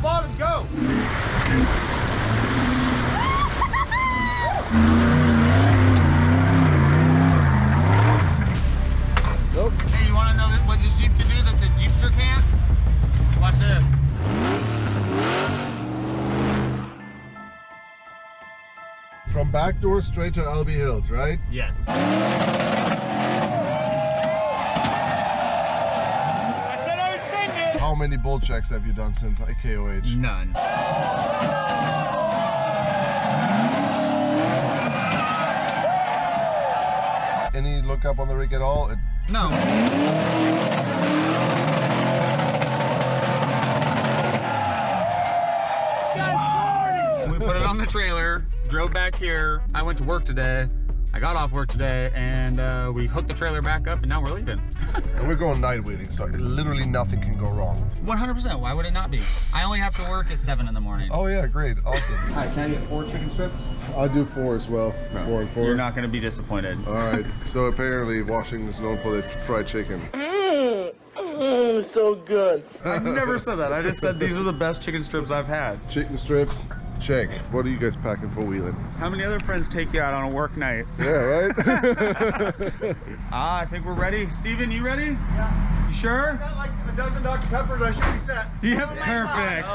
bottom, go! Nope. Hey, you want to know what this Jeep can do that the Jeepster can't? Watch this. From back door straight to LB Hills, right? Yes. I said I would send it. How many bull checks have you done since KOH? None. Any look up on the rig at all? No. We put it on the trailer, drove back here. I went to work today. I got off work today, and we hooked the trailer back up, and now we're leaving. And we're going night wheeling, so literally nothing can go wrong. 100%. Why would it not be? I only have to work at 7 in the morning. Oh yeah, great, awesome. All right, can I get 4 chicken strips? I'll do 4 as well. 4 and 4. You're not going to be disappointed. All right. So apparently, Washington is known for the fried chicken. So good. I never said that. I just said these are the best chicken strips I've had. Chicken strips, check. What are you guys packing for wheeling? How many other friends take you out on a work night? Yeah, right? I think we're ready. Steven, you ready? Yeah. You sure? Got like a dozen Dr. Peppers, I should be set. Yep, perfect.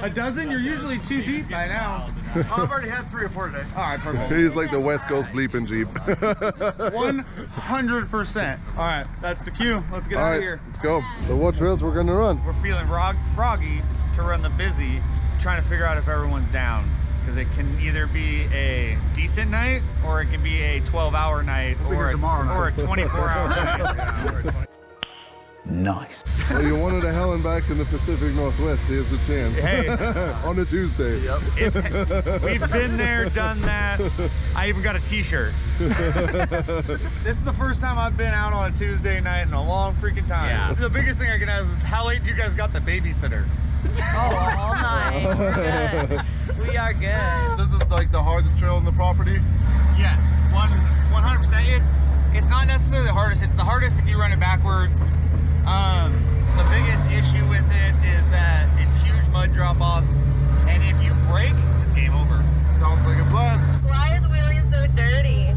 A dozen? You're usually 2 deep by now. I've already had 3 or 4 today. All right, perfect. He's like the West Coast bleeping Jeep. 100%. All right, that's the cue. Let's get All out right, of here. let's go. So what trails we're gonna run? We're feeling froggy to run the busy, trying to figure out if everyone's down. Because it can either be a decent night, or it can be a 12-hour night, or a 24-hour night. Nice. Well, you wanted a hell and back in the Pacific Northwest. Here's a chance. Hey. On a Tuesday. Yep. We've been there, done that. I even got a t-shirt. This is the first time I've been out on a Tuesday night in a long freaking time. Yeah. The biggest thing I can ask is how late you guys got the babysitter? Oh, all night. We're good. We are good. This is like the hardest trail on the property. Yes, 100%. It's not necessarily the hardest. It's the hardest if you run it backwards. The biggest issue with it is that it's huge mud drop-offs, and if you break, it's game over. Sounds like a plan. Why is Willie so dirty?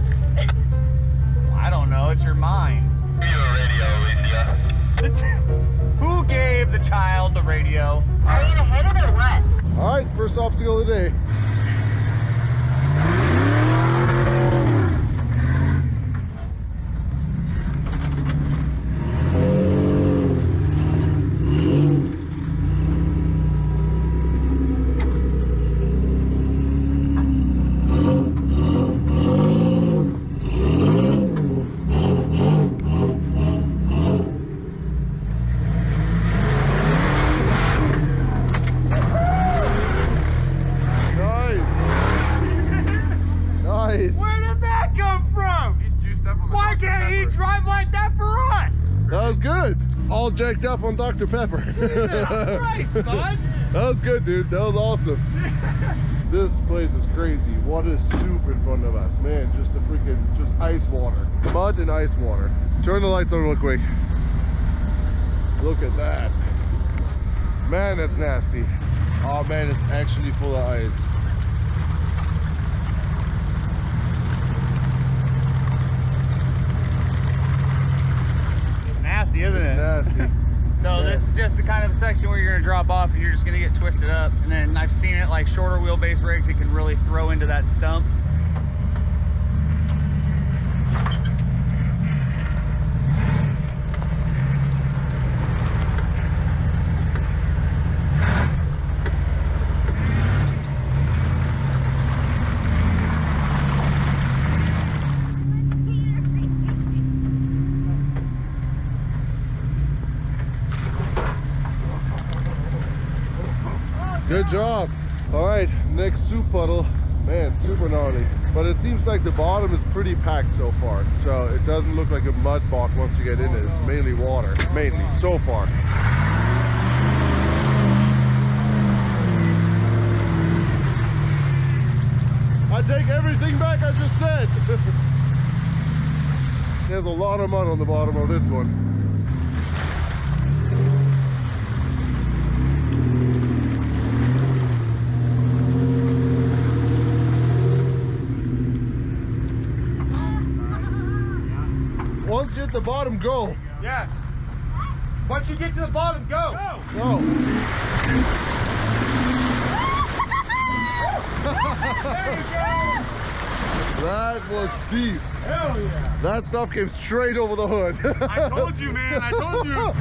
I don't know, it's your mind. Who gave the child the radio? Are you gonna hit it or what? All right, first obstacle of the day. Where did that come from? He's juiced up on the Why can't he drive like that for us? That was good. All jacked up on Dr. Pepper. Jesus Christ, bud. That was good, dude. That was awesome. This place is crazy. Water is super in front of us. Man, just ice water. Mud and ice water. Turn the lights on real quick. Look at that. Man, that's nasty. Oh man, it's actually full of ice. It's nasty, isn't it? Nasty. So this is just the kind of section where you're gonna drop off and you're just gonna get twisted up. And then I've seen it like shorter wheelbase rigs, it can really throw into that stump. Good job. All right, next soup puddle. Man, super gnarly. But it seems like the bottom is pretty packed so far. So it doesn't look like a mud bog once you get in it. It's mainly water, mainly, so far. I take everything back I just said. There's a lot of mud on the bottom of this one. hit the bottom, go. Yeah. Once you get to the bottom, go. Go. There you go. That was deep. Hell yeah. That stuff came straight over the hood. I told you, man. I told you.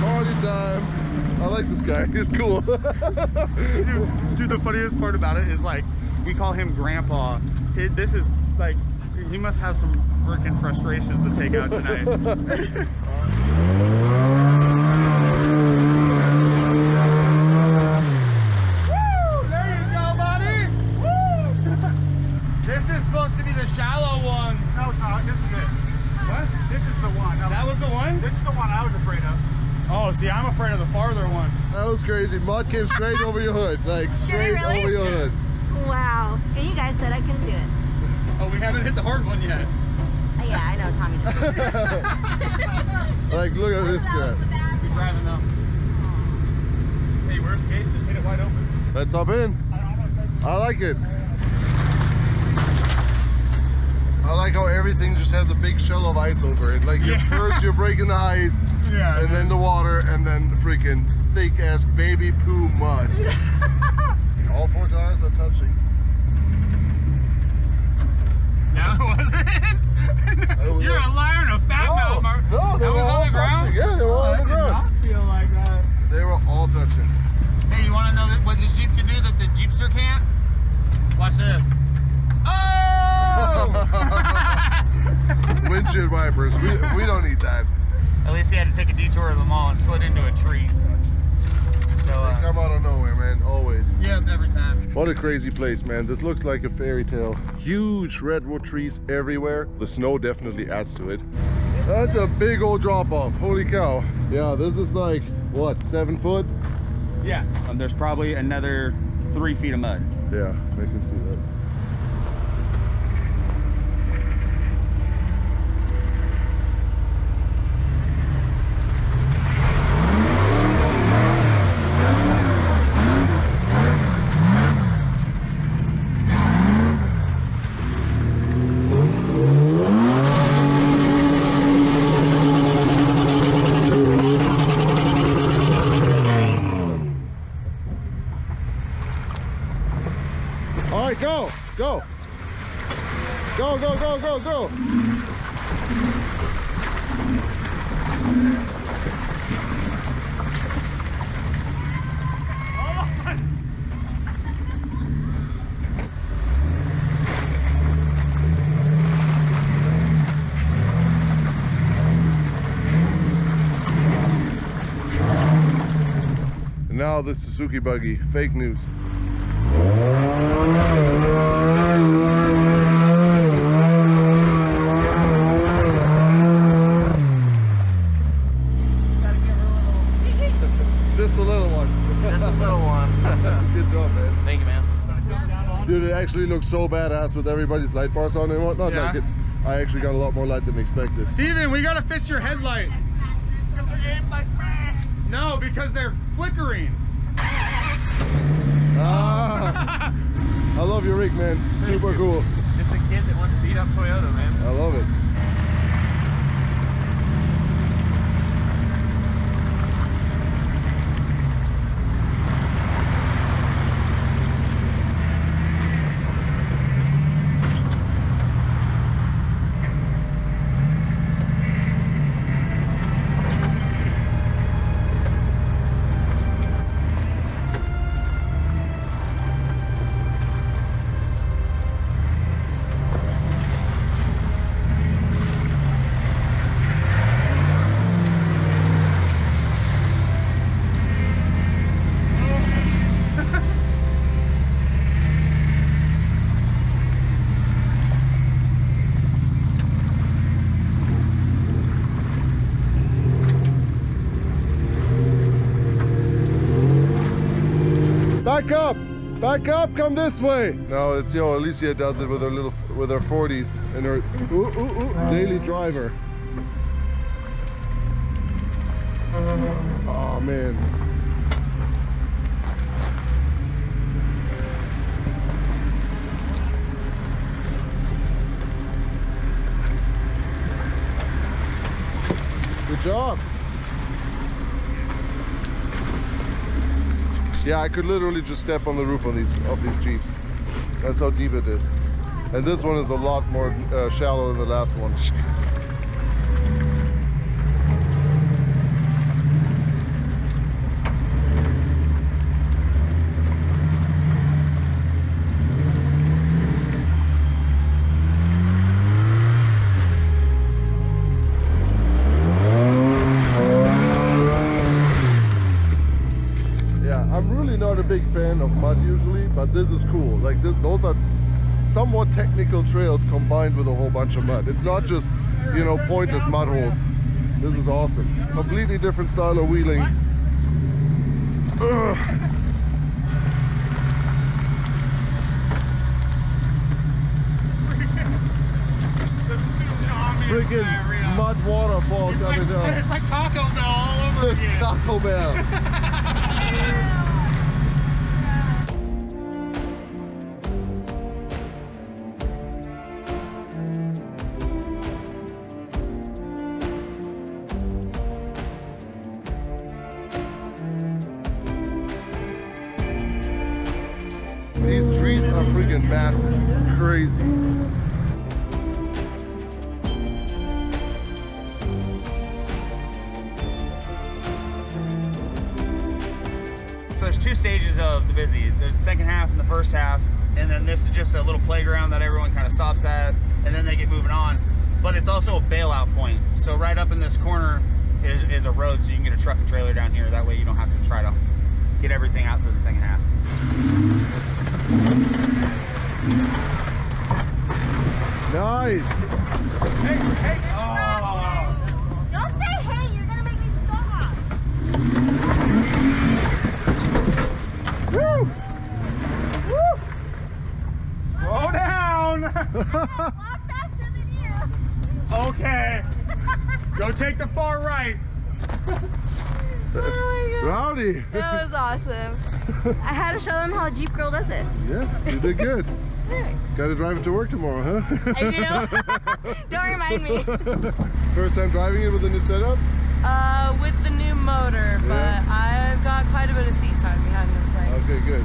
Party time. I like this guy. He's cool. Dude, the funniest part about it is like, we call him Grandpa. This is like, he must have some freaking frustrations to take out tonight. This is supposed to be the shallow one. No, it's not. This is it. What? This is the one. That was the one? This is the one I was afraid of. Oh, see, I'm afraid of the farther one. That was crazy. Mud came straight over your hood. Like, straight really? over your hood. Wow. And you guys said I couldn't do it. Oh, we haven't hit the hard one yet. Yeah, I know, Tommy. Like, look at this crap. Who's driving though? Hey, worst case, just hit it wide open. Let's hop in. I like it. I like how everything just has a big shell of ice over it. Like, first you're breaking the ice, and then the water, and then the freaking thick ass baby poo mud. All 4 tires are touching. No, it wasn't. You're a liar and a fat mouth, Mark. No, they That were was all on the ground? touching. Yeah, they were all on the ground. I feel like that. They were all touching. Hey, you want to know what this Jeep can do that the Jeepster can't? Watch this. Oh! Windshield wipers. We don't need that. At least he had to take a detour of the mall and slid into a tree. So, They come out of nowhere, man. Always. yep, every time. What a crazy place, man. This looks like a fairy tale. Huge redwood trees everywhere. The snow definitely adds to it. That's a big old drop off. Holy cow. Yeah, this is like, what, 7 foot? Yeah. There's probably another 3 feet of mud. Yeah, I can see that. All right, go, go. Go, go, go, go, go. And now the Suzuki buggy, fake news. Just a little one. Just a little one. Good job, man. Thank you, man. Dude, it actually looks so badass with everybody's light bars on and whatnot. Yeah. Like it, I actually got a lot more light than expected. Steven, we gotta fix your headlights. No, because they're flickering. Ah, I love your rig, man. Super cool. Just a kid that wants to beat up Toyota, man. I love it. Back up, come this way. No, it's Alicia does it with her with her 40s and her daily driver. Oh man. job. Yeah, I could literally just step on the roof on of these Jeeps. That's how deep it is. And this one is a lot more shallow than the last one. Not a big fan of mud usually, but this is cool. Like those are somewhat technical trails combined with a whole bunch of mud. It's not just, you know, pointless mud holes. This is awesome. Completely different style of wheeling. Ugh. Freaking mud waterfall coming down. It's like Taco Bell all over again. It's Taco Bell. These trees are freaking massive. It's crazy. So there's two stages of the busy. There's the second half and the first half, and then this is just a little playground that everyone kind of stops at, and then they get moving on. But it's also a bailout point. So right up in this corner is a road, so you can get a truck and trailer down here. That way you don't have to try to get everything out for the second half. Nice. Hey, hey. Oh. Don't say hey, you're gonna make me stop. Woo! Woo! Slow down. A lot faster than you. Okay. Go take the far right. Oh my God. Rowdy. That was awesome. I had to show them how a Jeep girl does it. Yeah, you did good. Thanks. Got to drive it to work tomorrow, huh? I do. Don't remind me. First time driving it with the new setup? With the new motor, but Yeah. I've got quite a bit of seat time behind the plane. Okay, good.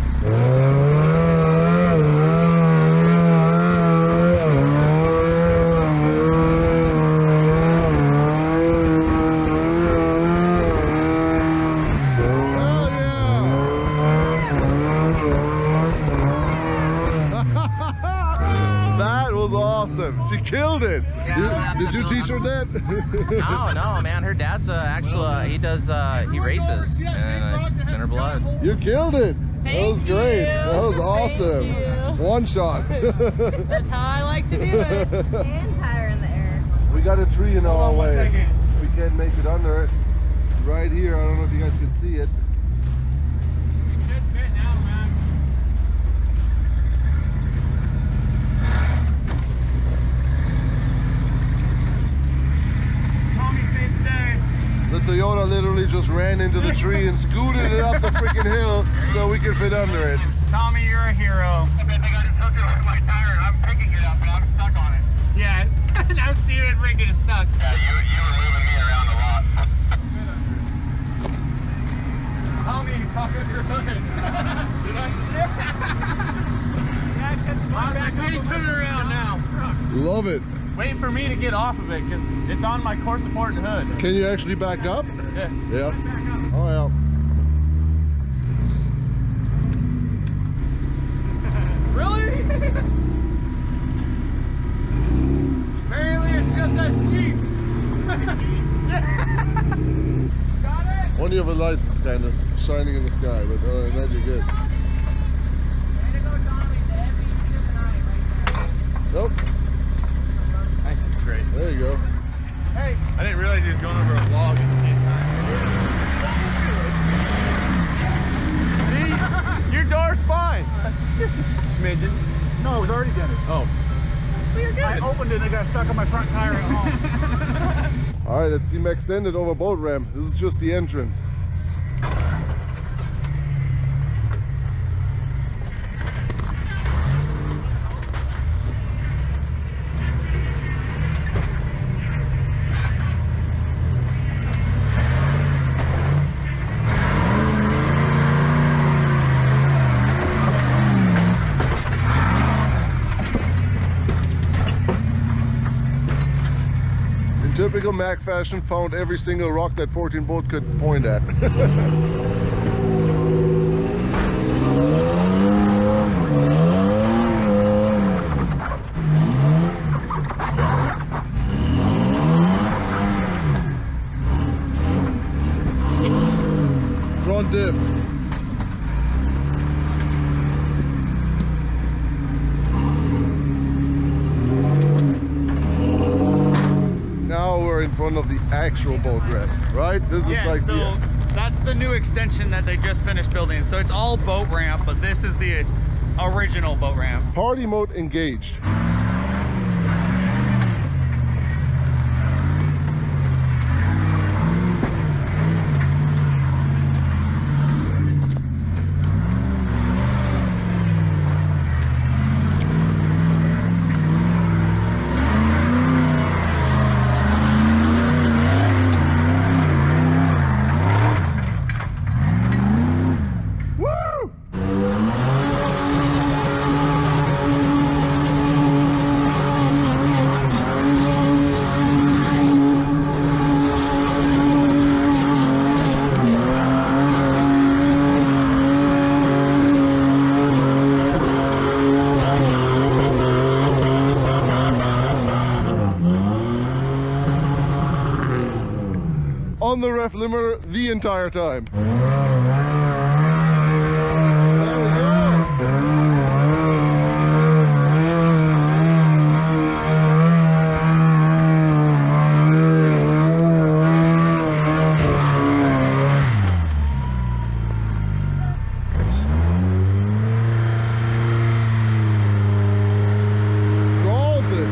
She killed it. Yeah, did you teach her that? No, man. Her dad's actually he races, and it's in her blood. You killed it. That was great. That was awesome. One shot. That's how I like to do it. And tire in the air. We got a tree in our way. We can't make it under it. It's right here. I don't know if you guys can see it. The Toyota literally just ran into the tree and scooted it up the freaking hill so we can fit under it. Tommy, you're a hero. I got it hooked on my tire and I'm picking it up and I'm stuck on it. Yeah, now Steven freaking is stuck. Yeah, you were moving me around a lot. Tommy, talk of your hood. Did I? Yeah, I said I'm back turn around now. Love it. Waiting for me to get off of it because it's on my core supporting hood. Can you actually back up? Yeah. Yeah. Oh yeah. Really? Apparently it's just as cheap. Got it? One of the lights is kind of shining in the sky, but other than that, you're good. Nope. Nice and straight. There you go. Hey, I didn't realize he was going over a log at the same time. See? Your door's fine. Just a smidgen. no, it was already done. Oh. Well, you're good. I opened it and it got stuck on my front tire at home. All right, let's see Team Extended over boat ramp. This is just the entrance. typical Mac fashion, found every single rock that 14 boat could point at. Front dip. Now we're in front of the actual boat ramp, right? This is like so that's the new extension that they just finished building. So it's all boat ramp, but this is the original boat ramp. Party mode engaged. On the ref limiter the entire time. There we go. Rolled it.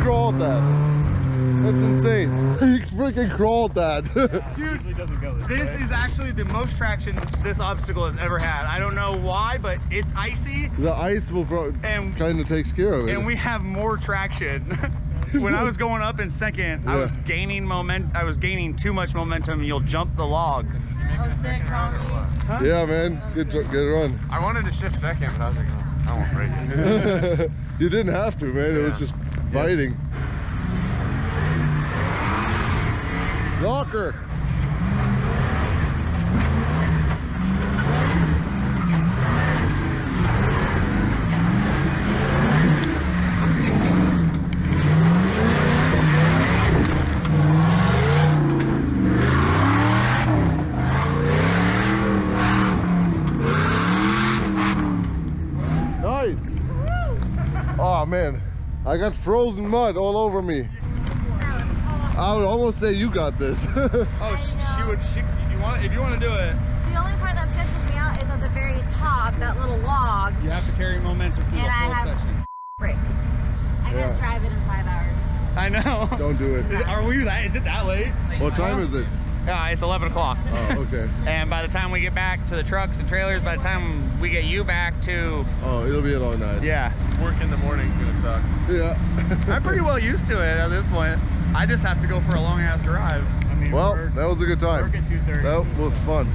Crawled that. That's insane. He freaking crawled that. Dude, this is actually the most traction this obstacle has ever had. I don't know why, but it's icy. The ice will kind of takes care of it. And we have more traction. When I was going up in second, I was gaining I was gaining too much momentum. You'll jump the logs. Huh? Yeah, man. Good run. I wanted to shift second, but I was like, oh, I won't break it. You didn't have to, man. It was just biting. Locker. Nice. Oh man, I got frozen mud all over me. I would almost say you got this. Oh, if you want to do it. The only part that sketches me out is at the very top, that little log. You have to carry momentum through the whole section. Brakes. I gotta drive it in 5 hours. I know. Don't do it. Is it that late? What time is it? It's 11 o'clock. Oh, okay. And by the time we get back to the trucks and trailers, by the time we get you back to... Oh, it'll be a long night. Yeah. Work in the morning's gonna suck. Yeah. I'm pretty well used to it at this point. I just have to go for a long ass drive. I mean, well, that was a good time. Work at 2:30. That was fun.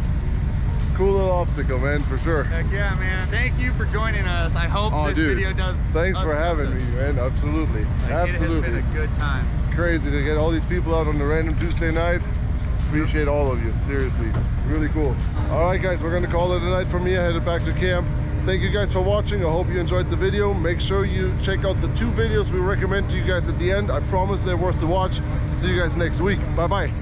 Cool little obstacle, man, for sure. Heck yeah, man. Thank you for joining us. I hope this video does. Thanks for having me, man. Absolutely. Absolutely. It has been a good time. Crazy to get all these people out on a random Tuesday night. Appreciate all of you, seriously. Really cool. All right, guys, we're gonna call it a night from here, headed back to camp. Thank you guys for watching. I hope you enjoyed the video. Make sure you check out the 2 videos we recommend to you guys at the end. I promise they're worth the watch. See you guys next week. Bye-bye.